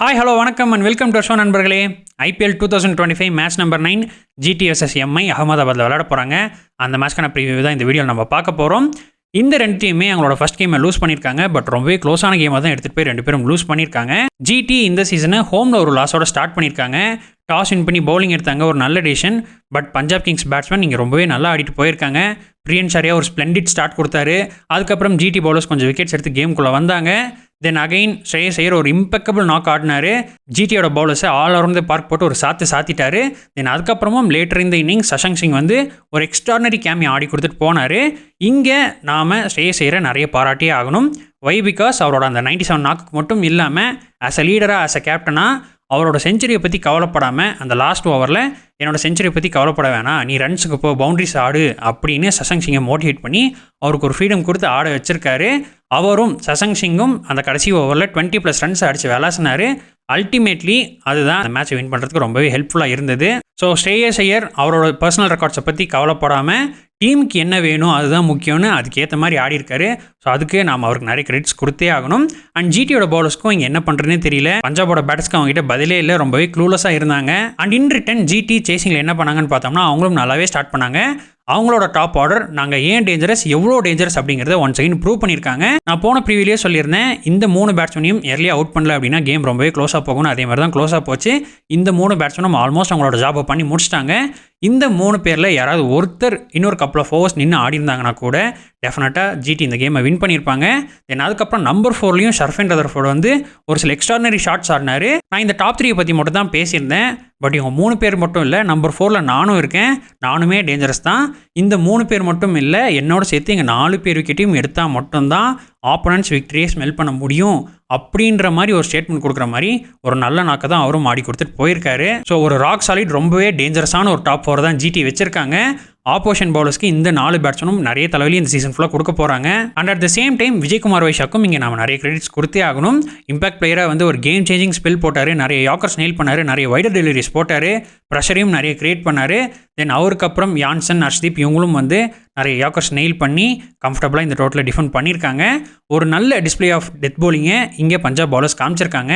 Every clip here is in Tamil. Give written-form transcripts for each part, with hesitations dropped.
ஹாய் ஹலோ வணக்கம் அண்ட் வெல்கம் டு ஷோ நண்பர்களே. IPL 2025 match number 9 GT vs MI அகமதாபாத்தில் விளையாட போகிறாங்க. அந்த மேட்ச்க்கான ப்ரிவியூ தான் இந்த வீடியோவில் நம்ம பார்க்க போகிறோம். இந்த ரெண்டு டீமே அவங்களோட ஃபர்ஸ்ட் கேமை லூஸ் பண்ணியிருக்காங்க. பட் ரொம்பவே க்ளோஸான கேமாக தான் எடுத்துகிட்டு போய் ரெண்டு பேரும் லூஸ் பண்ணியிருக்காங்க. ஜிடி இந்த சீசனை ஹோமில் ஒரு லாஸோட ஸ்டார்ட் பண்ணியிருக்காங்க. டாஸ் வின் பண்ணி பவுலிங் எடுத்தாங்க, ஒரு நல்ல decision. But Punjab Kings batsman இங்கே ரொம்பவே நல்லா ஆடிட்டு போயிருக்காங்க. பிரியன் ஷாரியா ஒரு ஸ்ப்ளெண்டிட் ஸ்டார்ட் கொடுத்தாரு. அதுக்கப்புறம் ஜிடி பவுலர்ஸ் கொஞ்சம் விக்கெட்ஸ் எடுத்து கேமுக்குள்ளே வந்தாங்க. தென் அகைன் ஸ்ரேயஸ் ஐயர் ஒரு இம்பெக்கபிள் நாக் ஆடினார். ஜிடியோட பவுலர்ஸை ஆல் அரௌண்ட் பார்க் போட்டு ஒரு சாத்திட்டாரு. தென் அதுக்கப்புறமும் லேட்டர் இந்த இன்னிங்ஸ் சஷங்க் சிங் வந்து ஒரு எக்ஸ்ட்ரானரி கேமி ஆடி கொடுத்துட்டு போனார். இங்கே நாம் ஸ்ரேயஸ் ஐயரை நிறைய பாராட்டியே ஆகணும். வை பிகாஸ் அவரோட அந்த 97 நாக்கு மட்டும் இல்லாமல் ஆஸ் அ லீடராக ஆஸ் அ கேப்டனாக அவரோட செஞ்சுரியை பற்றி கவலைப்படாமல் அந்த லாஸ்ட் ஓவரில் என்னோடய செஞ்சுரியை பற்றி கவலைப்பட வேணாம், நீ ரன்ஸுக்கு போ, பவுண்ட்ரிஸ் ஆடு அப்படின்னு சஷங்க் சிங்கை மோட்டிவேட் பண்ணி அவருக்கு ஒரு ஃப்ரீடம் கொடுத்து ஆட வச்சுருக்காரு. அவரும் சஷங்க் சிங்கும் அந்த கடைசி ஓவரில் 20+ ரன்ஸ் அடித்து விளாசினார். அல்டிமேட்லி அதுதான் அந்த மேட்சை வின் பண்ணுறதுக்கு ரொம்பவே ஹெல்ப்ஃபுல்லாக இருந்தது. ஸோ ஸ்ரேயஸ் ஐயர் அவரோட பர்சனல் ரெக்கார்ட்ஸை பற்றி கவலைப்படாமல் டீமுக்கு என்ன வேணும் அதுதான் முக்கியம்னு அதுக்கேற்ற மாதிரி ஆடி இருக்காரு. ஸோ அதுக்கு நாம் அவருக்கு நிறைய கிரெடிட்ஸ் கொடுத்தே ஆகணும். அண்ட் ஜிடியோட பவுலர்ஸ்க்கும் இங்கே என்ன பண்ணுறதுனே தெரியல. பஞ்சாபோட பேட்ஸ்க்கு அவங்ககிட்ட பதிலே இல்லை, ரொம்பவே க்ளூலஸாக இருந்தாங்க. அண்ட் இன் ரிட்டன் ஜிடி சேசிங்கில் என்ன பண்ணாங்கன்னு பார்த்தோம்னா அவங்களும் நல்லாவே ஸ்டார்ட் பண்ணாங்க. அவங்களோட டாப் ஆர்டர் நாங்கள் ஏன் டேஞ்சரஸ், எவ்வளோ டேஞ்சரஸ் அப்படிங்கிறத ஒன்ஸ் அகைன் ப்ரூவ் பண்ணியிருக்காங்க. நான் போன ப்ரீவியூலேயே சொல்லியிருந்தேன், இந்த 3 பேட்ஸ்மேனையும் எர்லியாக அவுட் பண்ணல அப்படின்னா கேம் ரொம்பவே க்ளோஸாக போகணும். அதே மாதிரி தான் க்ளோஸாக போச்சு. இந்த 3 பேட்ஸ்மேனும் ஆல்மோஸ்ட் அவங்களோட ஜாபை பண்ணி முடிச்சிட்டாங்க. இந்த 3 பேரில் யாராவது ஒருத்தர் இன்னொரு கப்பல் ஆஃப் ஓவர்ஸ் நின்று ஆடி இருந்தாங்கன்னா கூட டெஃபினட்டாக ஜிடி இந்த கேமை வின் பண்ணியிருப்பாங்க. தென் அதுக்கப்புறம் நம்பர் 4லையும் ஷர்ஃபன் ரதர்ஃபோர்டு வந்து ஒரு சில எக்ஸ்ட்ரானரி ஷாட்ஸ் ஆடினார். நான் இந்த டாப் 3 பற்றி மட்டும் தான் பேசியிருந்தேன். பட் இவங்க 3 பேர் மட்டும் இல்லை, நம்பர் 4ல் நானும் இருக்கேன், நானுமே டேஞ்சரஸ் தான். இந்த 3 பேர் மட்டும் இல்லை, என்னோட சேர்த்து எங்கள் 4 பேர் விக்கெட்டையும் எடுத்தால் மட்டும்தான் ஆப்போனன்ட்ஸ் விக்டரியை ஸ்மெல் பண்ண முடியும் அப்படின்ற மாதிரி ஒரு ஸ்டேட்மெண்ட் கொடுக்குற மாதிரி ஒரு நல்ல நாக்கை தான் அவரும் ஆடி கொடுத்துட்டு போயிருக்காரு. ஸோ ஒரு ராக் சாலிட் ரொம்பவே டேஞ்சரஸான ஒரு டாப் 4 தான் ஜிடி வச்சிருக்காங்க. ஆப்போசிஷன் பவுலர்ஸ்க்கு இந்த 4 பேட்ஸ்மேனும் நிறைய தலைவலி இந்த சீசன் ஃபுல்லாக கொடுக்க போகிறாங்க. And at the same time Vijaykumar வைஷாக்கும் இங்கே நம்ம நிறைய கிரெடிட்ஸ் கொடுத்தே ஆகணும். இம்பாக்ட் பிளேயராக வந்து ஒரு கேம் சேஞ்சிங் ஸ்பெல் போட்டார், நிறைய யாக்கர்ஸ் நெயில் பண்ணார், நிறைய வைடர் டெலிவரிஸ் போட்டார், ப்ரெஷரையும் நிறைய கிரியேட் பண்ணார். தென் அவருக்கு அப்புறம் யான்சன், ஹர்ஷ்தீப் இவங்களும் வந்து நிறைய யாக்கர்ஸ் நெயில் பண்ணி கம்ஃபர்டபுளாக இந்த டோட்டலில் டிஃபெண்ட் பண்ணியிருக்காங்க. ஒரு நல்ல டிஸ்பிளே ஆஃப் டெத் பவுலிங்கை இங்கே பஞ்சாப் பவுலர்ஸ் காமிச்சிருக்காங்க.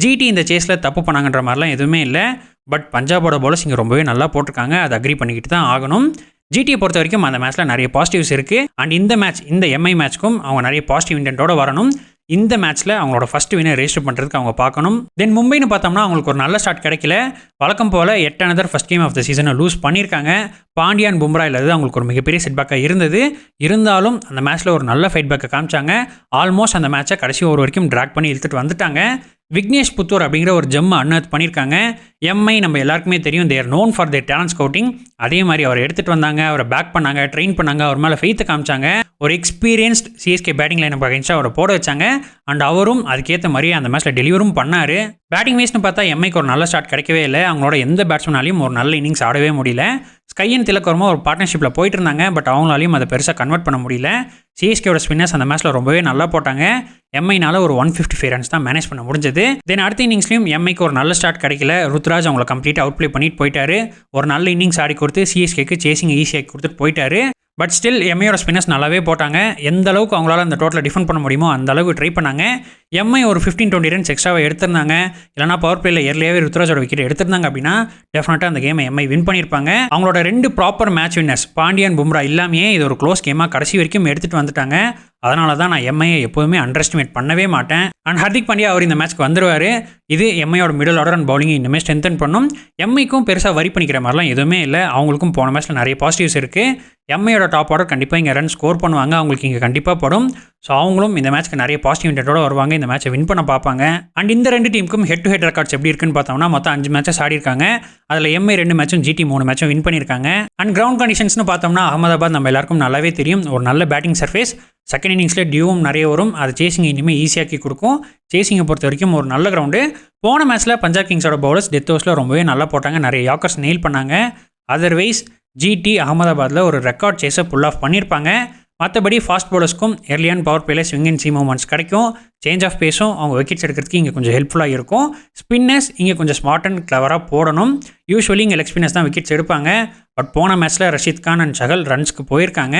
ஜிடி இந்த சேஸில் தப்பு பண்ணாங்கன்ற மாதிரிலாம் எதுவுமே இல்லை. பட் பஞ்சாபோட பவுலர்ஸ் இங்கே ரொம்பவே நல்லா போட்டிருக்காங்க, அதை அக்ரி பண்ணிக்கிட்டு தான் ஆகணும். ஜிடியை பொறுத்த வரைக்கும் அந்த மேட்ச்சில் நிறைய பாசிட்டிவ்ஸ் இருக்குது. அண்ட் இந்த மேட்ச், இந்த எம்ஐ மேட்ச்க்கும் அவங்க நிறைய பாசிட்டிவ் இன்டென்ட்டோட வரணும். இந்த மேட்ச்சில் அவங்களோட ஃபஸ்ட் வினை ரெஜிஸ்டர் பண்ணுறதுக்கு அவங்க பார்க்கணும். தென் மும்பைன்னு பார்த்தோம்னா அவங்களுக்கு ஒரு நல்ல ஸ்டார்ட் கிடைக்கல. வழக்கம் போல் 8th first game of the சீசனை லூஸ் பண்ணியிருக்காங்க. பாண்டியா அண்ட் பும்ரா இல்லாதது அவங்களுக்கு ஒரு மிகப்பெரிய செட்பேக்காக இருந்தது. இருந்தாலும் அந்த மேட்ச்சில் ஒரு நல்ல ஃபைட் பேக்கை காமிச்சாங்க. ஆல்மோஸ்ட் அந்த மேட்சை கடைசி ஓவர் வரைக்கும் ட்ராக் பண்ணி இழுத்துட்டு வந்துட்டாங்க. விக்னேஷ் புத்தூர் அப்படிங்கிற ஒரு ஜெம்மை அன்அர்த் பண்ணியிருக்காங்க. எம்ஐ நம்ம எல்லாருக்குமே தெரியும், they're known for their talent scouting. அதே மாதிரி அவர் எடுத்துகிட்டு வந்தாங்க, அவரை பேக் பண்ணாங்க, ட்ரெயின் பண்ணாங்க, அவர் மேலே ஃபெய்த்தை காமிச்சாங்க. ஒரு எக்ஸ்பீரியன்ஸ்ட் சிஎஸ்கே பேட்டிங் லைனை அகைன்ஸ்டாக அவரை போட வச்சாங்க. அண்ட் அவரும் அதுக்கேற்ற மாதிரி அந்த மேட்ச்சில் டெலிவரும் பண்ணார். பேட்டிங் வைஸ்னு பார்த்தா எம்ஐக்கு ஒரு நல்ல ஸ்டார்ட் கிடைக்கவே இல்லை. அவங்களோட எந்த பேட்ஸ்மேனாலையும் ஒரு நல்ல இன்னிங்ஸ் ஆடவே முடியல. ஸ்கையன் திலக்கர்மா ஒரு பார்ட்னர்ஷிப்பில் போயிட்டு இருந்தாங்க. பட் அவங்களாலையும் அதை பெருசாக கன்வெர்ட் பண்ண முடியல. சிஎஸ்கேவோட ஸ்பின்னர்ஸ் அந்த மேட்ச்சில் ரொம்பவே நல்லா போட்டாங்க. எம்ஐனால ஒரு 155 ரன்ஸ் தான் மேனேஜ் பண்ண முடிஞ்சது. தென் அடுத்த இன்னிங்ஸ்லையும் எம்ஐக்கு ஒரு நல்ல ஸ்டார்ட் கிடைக்கல. ருத்ராஜ் அவங்களை கம்ப்ளீட்டாக அவுட் ப்ளே பண்ணிட்டு போயிட்டாரு. ஒரு நல்ல இன்னிங்ஸ் ஆடி கொடுத்து சிஎஸ்கேக்கு சேசிங் ஈஸியாக கொடுத்துட்டு போயிட்டாரு. பட் ஸ்டில் எம்ஐயோட ஸ்பின்னர்ஸ் நல்லாவே போட்டாங்க. எந்த அளவுக்கு அவங்களால அந்த டோட்டலை டிஃபெண்ட் பண்ண முடியுமோ அந்த அளவுக்கு ட்ரை பண்ணாங்க. எம்ஐ ஒரு 15-20 ரன்ஸ் எக்ஸ்ட்ராவை எடுத்திருந்தாங்க. இல்லைனா பவர் பிளேயில் ஏர்லியாகவே ருத்ராஜோட விக்கெட் எடுத்திருந்தாங்க அப்படின்னா டெஃபினட்டாக அந்த கேமை எம்ஐ வின் பண்ணியிருப்பாங்க. அவங்களோட 2 proper match winners Pandya Bumrah இல்லாமையே இது ஒரு க்ளோஸ் கேமாக கடைசி வரைக்கும் எடுத்துகிட்டு வந்துட்டாங்க. அதனால தான் நான் எம்ஐயை எப்போதுமே அண்டர் எஸ்டிமேட் பண்ணவே மாட்டேன். அண்ட் ஹர்திக் பாண்டியா அவர் இந்த மேட்ச்க்கு வந்துடுவார். இது எம்ஐயோட மிடில் ஆர்டர் அண்ட் பவுலிங்கை இன்னுமே ஸ்ட்ரென்தன் பண்ணும். எம்ஐக்கும் பெருசாக வரி பண்ணிக்கிற மாதிரிலாம் எதுவுமே இல்லை. அவங்களுக்கும் போன மேட்ச்சில் நிறைய பாசிட்டிவ்ஸ் இருக்குது. எம்ஐயோட டாப் ஆர்டர் கண்டிப்பாக இங்கே ரன் ஸ்கோர் பண்ணுவாங்க, அவங்களுக்கு இங்கே கண்டிப்பாக படும். ஸோ அவங்களும் இந்த மேட்ச்க்கு நிறைய பாசிட்டிவ் இன்டென்ட்டோட வருவாங்க, இந்த மேட்சை வின் பண்ண பார்ப்பாங்க. அண்ட் இந்த 2 டீமுக்கும் ஹெட் டு ஹெட் ரெக்கார்ட்ஸ் எப்படி இருக்குன்னு பார்த்தோம்னா மொத்தம் 5 மேட்சஸ் ஆடி இருக்காங்க. அதில் எம்ஐ 2 மேட்சும் ஜிடி 3 மேட்சும் வின் பண்ணியிருக்காங்க. அண்ட் கிரவுண்ட் கண்டிஷன்ஸ்னு பார்த்தோம்னா அகமதாபாத் நம்ம எல்லாருக்கும் நல்லாவே தெரியும், ஒரு நல்ல பேட்டிங் சர்ஃபேஸ். செகண்ட் இன்னிங்ஸில் டியூவும் நிறைய வரும், அது சேசிங் இனிமேல் ஈஸியாக்கி கொடுக்கும். சேசிங்கை பொறுத்த வரைக்கும் ஒரு நல்ல கிரவுண்டு. போன மேட்ச்சில் பஞ்சாப் கிங்ஸோட பவுலர்ஸ் டெத் ஓவர்ஸில் ரொம்பவே நல்லா போட்டாங்க, நிறைய யாக்கர்ஸ் நெயில் பண்ணாங்க. அதர்வைஸ் ஜிடி அகமதாபாத்தில் ஒரு ரெக்கார்ட் சேஸை புல் ஆஃப் பண்ணியிருப்பாங்க. மற்றபடி ஃபாஸ்ட் பவுலர்ஸ்க்கும் எர்லியான் பவர் பிளேல ஸ்விங் அண்ட் சி மூவ்மெண்ட்ஸ் கிடைக்கும். சேஞ்ச் ஆஃப் பேஸும் அவங்க விக்கெட்ஸ் எடுக்கிறதுக்கு இங்கே கொஞ்சம் ஹெல்ப்ஃபுல்லாக இருக்கும். ஸ்பின்னர்ஸ் இங்கே கொஞ்சம் ஸ்மார்ட் அண்ட் கிளவராக போடணும். யூஸ்வலி இங்கே லெக் ஸ்பின்னர்ஸ் தான் விக்கெட்ஸ் எடுப்பாங்க. பட் போன மேட்ச்சில் ரஷீத் கான் அண்ட் சஹல் ரன்ஸ்க்கு போயிருக்காங்க.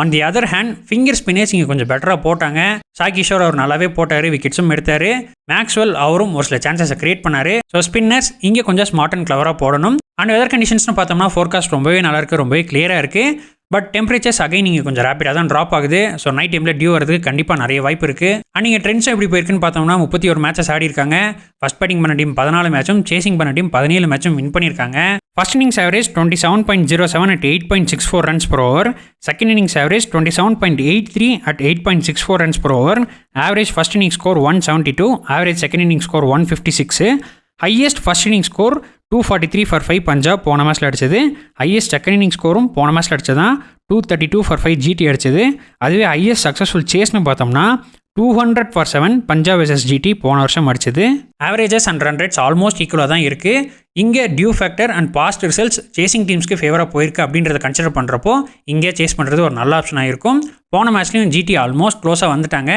On the other hand finger spinners இங்கே கொஞ்சம் பெட்டராக போட்டாங்க. சாய் கிஷோர் அவர் நல்லாவே போட்டார், விக்கெட்ஸும் எடுத்தார். மேக்ஸ்வெல் அவரும் ஒரு சில சான்சஸை கிரியேட் பண்ணார். ஸோ ஸ்பின்னர்ஸ் இங்கே கொஞ்சம் ஸ்மார்ட் அண்ட் கிளவராக போடணும். அண்ட் வெதர் கண்டிஷன்ஸ்னு பார்த்தோம்னா ஃபோர்காஸ்ட் ரொம்பவே நல்லா இருக்குது, ரொம்பவே கிளியராக இருக்குது. பட் டெம்பரேச்சர்ஸ் அகைன் நீங்கள் கொஞ்சம் ரேப்பிடாக தான் ட்ராப் ஆகுது. ஸோ நைட் டைமில் டியூ வரதுக்கு கண்டிப்பாக நிறைய வாய்ப்பு இருக்குது. அண்ட் நீங்கள் ட்ரெண்ட்ஸ் எப்படி போயிருக்குன்னு பார்த்தோம்னா 31 மேட்சஸ் ஆடி இருக்காங்க. ஃபர்ஸ்ட் பேட்டிங் பண்ண டீம் 14 மேட்சும், சேசிங் பண்ண டீம் 17 மேட்சும் வின் பண்ணியிருக்காங்க. First innings average 27.07 at 8.64 runs per over. Second innings average 27.83 at 8.64 runs per over. Average first inning score 172. Average second inning score 156. Highest first inning score 243 for 5 Punjab போன மேட்ச்சில் அடிச்சது. ஹையஸ்ட் செகண்ட் இன்னிங் ஸ்கோரும் போன மேட்ச்சில் அடிச்சது தான் 232 for 5 ஜிடி அடிச்சது. அதுவே ஹையஸ்ட் சக்ஸஸ்ஃபுல் சேஸ்னு பார்த்தோம்னா 200 for 7 பஞ்சாப் வெர்சஸ் ஜிடி போன வருஷம் அடிச்சது. Averages and run rates almost ஈக்குவலாக தான் இருக்குது. இங்கே dew factor and past results chasing டீம்ஸ்க்கு ஃபேவராக போயிருக்கு அப்படின்றத கன்சிடர் பண்ணுறப்போ இங்கே சேஸ் பண்ணுறது ஒரு நல்ல ஆப்ஷனாக இருக்கும். போன மேட்ச்லையும் ஜிடி ஆல்மோஸ்ட் க்ளோஸாக வந்துட்டாங்க.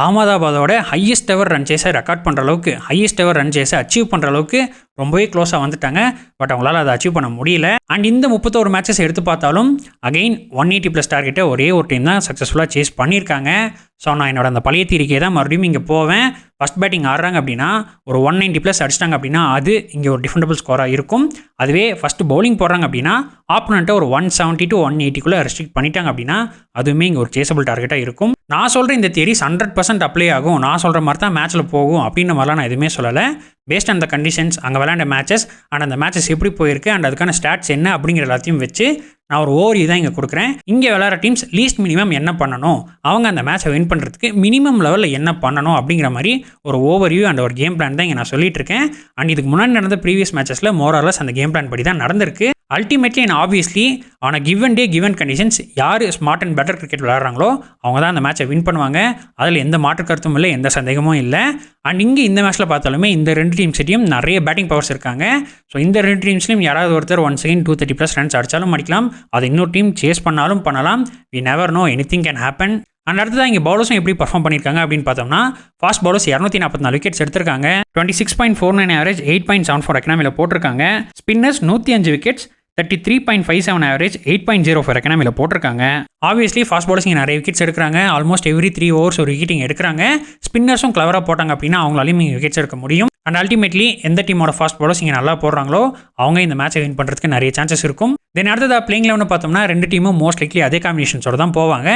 அகமதாபாதோட ஹையஸ்ட் எவர் ரன் சேஸை ரெக்கார்ட் பண்ணுற அளவுக்கு, ஹையஸ்ட் எவர் ரன் சேஸை அச்சீவ் பண்ணுற அளவுக்கு ரொம்பவே க்ளோஸாக வந்துட்டாங்க. பட் அவங்களால அதை அச்சீவ் பண்ண முடியல. அண்ட் இந்த 31 மேட்சஸ் எடுத்து பார்த்தாலும் அகைன் 180+ டார்கெட்டை ஒரே ஒரு டீம் தான் சக்ஸஸ்ஃபுல்லாக சேஸ் பண்ணியிருக்காங்க. ஸோ நான் என்னோட அந்த பழைய தீரிக்கையை தான் மறுபடியும் இங்கே போவேன். ஃபஸ்ட் பேட்டிங் ஆடுறாங்க அப்படின்னா ஒரு 190+ அடிச்சிட்டாங்க அப்படின்னா அது இங்கே ஒரு டிஃபெண்டபிள் ஸ்கோராக இருக்கும். அதுவே ஃபஸ்ட்டு பவுலிங் போடுறாங்க அப்படின்னா ஆப்போனண்ட்டை ஒரு 170 to 180 ரெஸ்ட்ரிக்ட் பண்ணிட்டாங்க அப்படின்னா அதுவுமே இங்கே ஒரு சேசபிள் டார்கெட்டாக இருக்கும். நான் சொல்கிற இந்த தியரிஸ் 100% அப்ளை ஆகும், நான் சொல்கிற மாதிரி தான் மேட்ச்சில் போகும் அப்படின்ற மாதிரிலாம் நான் எதுவுமே சொல்லலை. பேஸ்ட் ஆன் த கண்டிஷன்ஸ், அங்கே விளையாண்ட மேட்சஸ் அண்ட் அந்த மேட்சஸ் எப்படி போயிருக்கு அண்ட் அதுக்கான ஸ்டாட்ஸ் என்ன அப்படிங்கிற எல்லாத்தையும் வச்சு நான் ஒரு ஓவர்வியூ தான் இங்கே கொடுக்குறேன். இங்கே விளையாடுற டீம்ஸ் லீஸ்ட் மினிமம் என்ன பண்ணணும், அவங்க அந்த மேட்சை வின் பண்ணுறதுக்கு மினிமம் லெவலில் என்ன பண்ணணும் அப்படிங்கிற மாதிரி ஒரு ஓவர்வியூ அண்ட் ஒரு கேம் பிளான் தான் இங்கே நான் சொல்லிட்டு இருக்கேன். அண்ட் இதுக்கு முன்னாடி நடந்த ப்ரீவியஸ் மேட்சஸில் மோரலஸ் அந்த கேம் பிளான் படி தான் நடந்திருக்கு. Ultimately and obviously on a given day given conditions யார் ஸ்மார்ட் அண்ட் பெட்டர் கிரிக்கெட் விளையாடுறாங்களோ அவங்க தான் அந்த மேட்சை வின் பண்ணுவாங்க. அதில் எந்த மாற்று கருத்தும் இல்லை, எந்த சந்தேகமும் இல்லை. அண்ட் இங்கே இந்த மேட்ச்சில் பார்த்தாலுமே இந்த ரெண்டு டீம்ஸ்கிட்டையும் நிறைய பேட்டிங் பவர்ஸ் இருக்காங்க. ஸோ இந்த ரெண்டு டீம்ஸ்லையும் யாராவது ஒருத்தர் 1 second 230+ ரன்ஸ் அடித்தாலும் அடிக்கலாம், அது இன்னொரு டீம் சேஸ் பண்ணாலும் பண்ணலாம். We never know, anything can happen. And அடுத்ததான் இங்கே பவுலர்ஸும் எப்படி பர்ஃபார்ம் பண்ணியிருக்காங்க அப்படின்னு பார்த்தோம்னா ஃபாஸ்ட் பவுலர்ஸ் 244 விக்கெட்ஸ் எடுத்திருக்காங்க. 26.49 ஆவரேஜ், 8.74 எக்கனாமியில் போட்டிருக்காங்க. ஸ்பின்னர்ஸ் 105 விக்கெட்ஸ், 33.57 ஆவரேஜ், 8.04 எக்கனாமியில் போட்டிருக்காங்க. ஆப்வியஸ்லி ஃபாஸ்ட் பவுலர்ஸ் இங்கே நிறைய விக்கெட்ஸ் எடுக்கிறாங்க. ஆல்மோஸ்ட் எவ்ரி 3 overs ஒரு விக்கெட்டிங் எடுக்கிறாங்க. ஸ்பின்னர்ஸும் கிளவராக போட்டாங்க அப்படின்னா அவங்களாலையும் இங்கே விக்கெட்ஸ் எடுக்க முடியும். அண்ட் அல்டிமேட்லி எந்த டீமோட ஃபாஸ்ட் பவுலர்ஸ் இங்கே நல்லா போடுறாங்களோ அவங்க இந்த மேட்சை வின் பண்ணுறதுக்கு நிறைய சான்சஸ் இருக்கும். தென் அடுத்ததாக பிளேயிங் லெவன் பார்த்தோம்னா ரெண்டு டீமும் மோஸ்ட் லைக்லி அதே காம்பினேஷன்ஸோட தான் போவாங்க.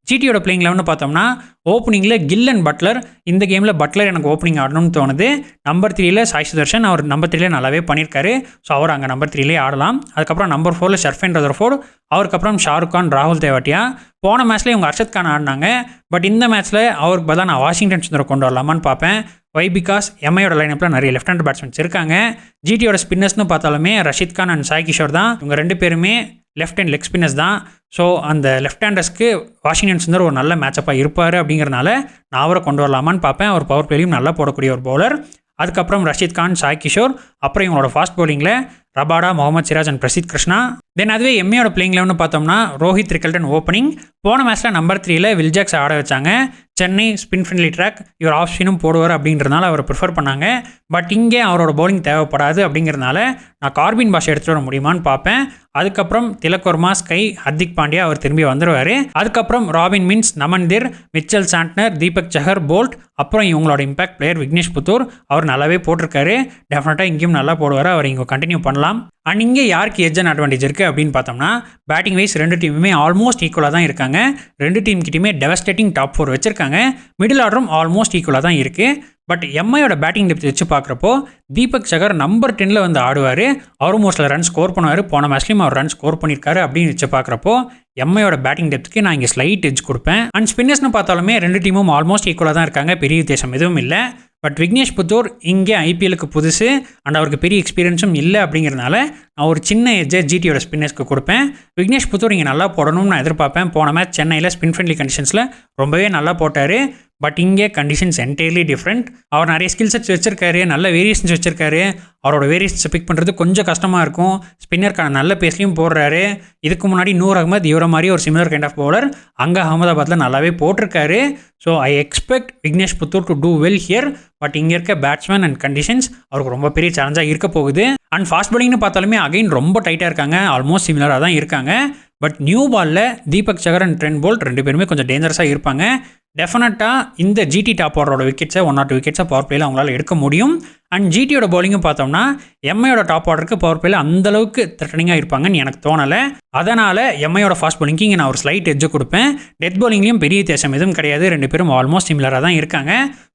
ஜிடியோட பிளேயிங் லெவன் பார்த்தோம்னா ஓப்பனிங்கில் கில் அண்ட் பட்லர். இந்த கேமில் பட்லர் எனக்கு ஓப்பனிங் ஆடணும்னு தோணுது. நம்பர் 3 சாய் சுதர்ஷன், அவர் நம்பர் 3 நல்லாவே பண்ணியிருக்காரு. ஸோ அவர் அங்கே நம்பர் 3 ஆடலாம். அதுக்கப்புறம் நம்பர் 4 ஷர்ஃபேன் ரதர்ஃபோர்ட், அவருக்கப்புறம் ஷாருக் கான், ராகுல் தேவாட்டியா. போன மேட்ச்சில் இவங்க அர்ஷத் கான் ஆடினாங்க. பட் இந்த மேட்ச்சில் அவருக்கு பதிலாக நான் வாஷிங்டன் சுந்தரை கொண்டு வரலாமான்னு பார்ப்பேன். வை பிகாஸ் எம்ஐயோட லைனப்பில் நிறைய லெஃப்ட் ஹேண்ட் பேட்ஸ்மேன்ஸ் இருக்காங்க. ஜிடியோட ஸ்பின்னர்ஸ்னு பார்த்தாலுமே ரஷீத் கான் அண்ட் சாய் கிஷோர் தான். இவங்க ரெண்டு பேருமே லெஃப்ட் ஹேண்ட் லெக் ஸ்பின்னர்ஸ் தான். ஸோ அந்த லெஃப்ட் ஹேண்டர்ஸ்க்கு வாஷிங்டன் சுந்தர் ஒரு நல்ல மேட்சப்பாக இருப்பார். அப்படிங்கிறனால நான் அவரை கொண்டு வரலாமான்னு பார்ப்பேன். அவர் பவர் பிளேலையும் நல்லா போடக்கூடிய ஒரு பவுலர். அதுக்கப்புறம் ரஷீத் கான், சாய் கிஷோர், அப்புறம் இவங்களோட ஃபாஸ்ட் பவுலிங்கில் Rabada, Mohammed Siraj and Prasidh Krishna. Then அதுவே எம்ஏயோட பிளேயிங் லெவன் பார்த்தோம்னா ரோஹித் ரிக்கல்டன் ஓப்பனிங். போன மேட்ச்சில் நம்பர் 3 வில்ஜாக்ஸ் ஆட வச்சாங்க. சென்னை ஸ்பின் ஃப்ரெண்ட்லி ட்ராக், இவர் ஆஃப் ஸ்பினும் போடுவார் அப்படிங்கிறதுனால அவர் ப்ரிஃபர் பண்ணாங்க. பட் இங்கே அவரோட பவுலிங் தேவைப்படாது அப்படிங்கிறதுனால நான் கார்பின் பாஷை எடுத்துகிட்டு வர முடியுமான்னு பார்ப்பேன். அதுக்கப்புறம் திலக் வர்மா, ஸ்கை, ஹர்திக் பாண்டியா அவர் திரும்பி வந்துடுவார். அதுக்கப்புறம் Robin Minz, Naman Dhir, Mitchell Santner, Deepak Chahar, Boult, அப்புறம் இவங்களோட இம்பாக்ட் பிளேயர் விக்னேஷ் புத்தூர். அவர் நல்லாவே போட்டிருக்காரு. டெஃபினட்டாக இங்கேயும் நல்லா போடுவார். அவர் இங்கே கண்டினியூ பண்ணலாம். அண்ட் இங்கே யாருக்கு எட்ஜ் அண்ட் அட்வான்டேஜ் இருக்குது அப்படின்னு பார்த்தோம்னா பேட்டிங் வைஸ் ரெண்டு டீமுமே ஆல்மோஸ்ட் ஈக்குவலாக தான் இருக்காங்க. ரெண்டு டீம் கிட்டேயுமே டெவஸ்டேட்டிங் டாப் 4 வச்சிருக்காங்க. மிடில் ஆர்டரும் ஆல்மோஸ்ட் ஈக்குவலாக தான் இருக்குது. பட் எம்ஐயோட பேட்டிங் டெப்த் வச்சு பார்க்குறப்போ தீபக் சகர் நம்பர் 10 வந்து ஆடுவார். அவரும் ஒரு சில ரன் ஸ்கோர் பண்ணுவார். போன மேட்ச்லையும் அவர் ரன் ஸ்கோர் பண்ணியிருக்காரு. அப்படின்னு வச்சு பார்க்குறப்போ எம்ஐயோட பேட்டிங் டெப்த்துக்கு நான் இங்கே ஸ்லைட் எட்ஜ் கொடுப்பேன். அண்ட் ஸ்பின்னர்ஸ்னு பார்த்தாலுமே ரெண்டு டீமும் ஆல்மோஸ்ட் ஈக்குவலாக தான் இருக்காங்க. பெரிய வித்தியாசம் எதுவும் இல்லை. பட் விக்னேஷ் புத்தூர் இங்கே ஐபிஎலுக்கு புதுசு அண்ட் அவருக்கு பெரிய எக்ஸ்பீரியன்ஸும் இல்லை. அப்படிங்கிறதுனால நான் ஒரு சின்ன எட்ஜை ஜிடியோட ஸ்பின்னர்ஸ்க்கு கொடுப்பேன். விக்னேஷ் புத்தூர் இங்கே நல்லா போடணும்னு நான் எதிர்பார்ப்பேன். போன மேட்ச் சென்னையில் ஸ்பின் ஃப்ரெண்ட்லி கண்டிஷன்ஸில் ரொம்பவே நல்லா போட்டார். பட் இங்கே கண்டிஷன்ஸ் என்டையர்லி டிஃப்ரெண்ட். அவர் நிறைய ஸ்கில் செட்ஸ் வச்சிருக்காரு, நல்ல வேரியேஷன்ஸ் வச்சிருக்காரு. அவரோட வேரியேஷன்ஸை பிக் பண்ணுறது கொஞ்சம் கஷ்டமாக இருக்கும். ஸ்பின்னருக்கான நல்ல பேஸ்லையும் போடுறாரு. இதுக்கு முன்னாடி நூர் அகமது இவரை மாதிரி ஒரு சிமிலர் கைண்ட் ஆஃப் பவுலர் அங்கே அகமதாபாத்தில் நல்லாவே போட்டிருக்காரு. So I expect Vignesh Puthur to do well here. But இங்கே இருக்க பேட்ஸ்மேன் அண்ட் கண்டிஷன்ஸ் அவருக்கு ரொம்ப பெரிய சேலஞ்சாக இருக்க போகுது. அண்ட் ஃபாஸ்ட் பாலிங்னு பார்த்தாலுமே அகைன் ரொம்ப டைட்டாக இருக்காங்க, ஆல்மோஸ்ட் சிமிலராக தான் இருக்காங்க. பட் நியூ பாலில் தீபக் சகர் அண்ட் ட்ரெண்ட் போல்ட் 2 பேருமே கொஞ்சம் டேஞ்சரஸாக இருப்பாங்க. டெஃபினட்டாக இந்த ஜிடி டாப் ஆர்டரோட விக்கெட்ஸை 1 or 2 விக்கெட்ஸை பவர் பிளேயில் அவங்களால எடுக்க முடியும். அண்ட் ஜிடியோட பவுலிங்கும் பார்த்தோம்னா எம்ஐயோட டாப் ஆர்டருக்கு பவர் பிளேயில் அந்தளவுக்கு த்ரெட்டனிங்காக இருப்பாங்கன்னு எனக்கு தோணலை. அதனால் எம்ஐயோட ஃபாஸ்ட் பவுலிங்க்கு இங்கே நான் ஒரு ஸ்லைட் எட்ஜு கொடுப்பேன். டெத் பவுலிங்லேயும் பெரிய வித்தியாசம் எதுவும் கிடையாது, 2 பேரும் ஆல்மோஸ்ட் சிமிலராக தான் இருக்காங்க.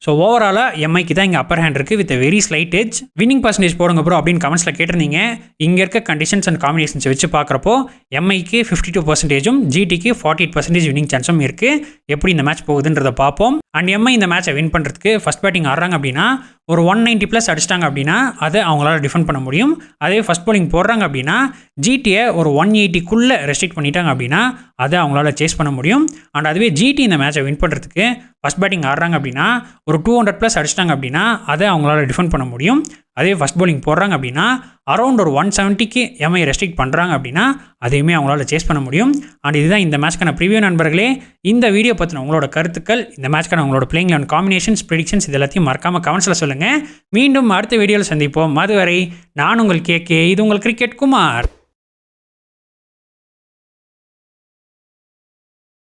ஸோ ஓவராலாக எம்ஐக்கு தான் இங்கே அப்பர் ஹேண்ட் இருக்குது with very slight edge. Winning percentage போடுங்க ப்ரோ அப்படின்னு கமெண்ட்ஸில் கேட்டிருந்தீங்க. இங்கே இருக்க கண்டிஷன்ஸ் அண்ட் காம்பினேஷன்ஸ் வச்சு பார்க்குறப்போ எம்ஐக்கு 52%, ஜிடிக்கு 48% வின்னிங் சான்ஸும் இருக்குது. எப்படி இந்த மேட்ச் போகுதுன்றதை பார்ப்போம். அண்ட் எம்ஐ இந்த மேட்சை வின் பண்ணுறதுக்கு ஃபஸ்ட் பேட்டிங் ஆடுறாங்க அப்படின்னா ஒரு 190+ அடிச்சிட்டாங்க அப்படின்னா அதை அவங்களால டிஃபெண்ட் பண்ண முடியும். அதே ஃபஸ்ட் பவுலிங் போடுறாங்க அப்படின்னா ஜிடியை ஒரு 180க்குள்ளே ரெஸ்ட்ரிக்ட் பண்ணிட்டாங்க அப்படின்னா அதை அவங்களால சேஸ் பண்ண முடியும். அண்ட் அதுவே ஜிடி இந்த மேட்சை வின் பண்ணுறதுக்கு ஃபஸ்ட் பேட்டிங் ஆடுறாங்க அப்படின்னா ஒரு 200+ அடிச்சிட்டாங்க அப்படின்னா அதை அவங்களால டிஃபெண்ட் பண்ண முடியும். அதே ஃபஸ்ட் பவுலிங் போடுறாங்க அப்படின்னா அரௌண்ட் ஒரு 170க்கு எம்ஐ ரெஸ்ட்ரிக்ட் பண்ணுறாங்க அப்படின்னா அதையுமே அவங்களால சேஸ் பண்ண முடியும். அண்ட் இதுதான் இந்த மேட்ச்க்கான ப்ரிவியூ நண்பர்களே. இந்த வீடியோ பற்றின உங்களோட கருத்துக்கள், இந்த மேட்ச்க்கான உங்களோட பிளேயிங் லெவன் காம்பினேஷன்ஸ், ப்ரெடிக்ஷன்ஸ் இது எல்லாத்தையும் மறக்காமல் கமெண்ட்ஸில் சொல்லுங்கள். மீண்டும் அடுத்த வீடியோவில் சந்திப்போம். அதுவரை நான் உங்கள் கேகே, இது உங்கள் கிரிக்கெட் குமார்.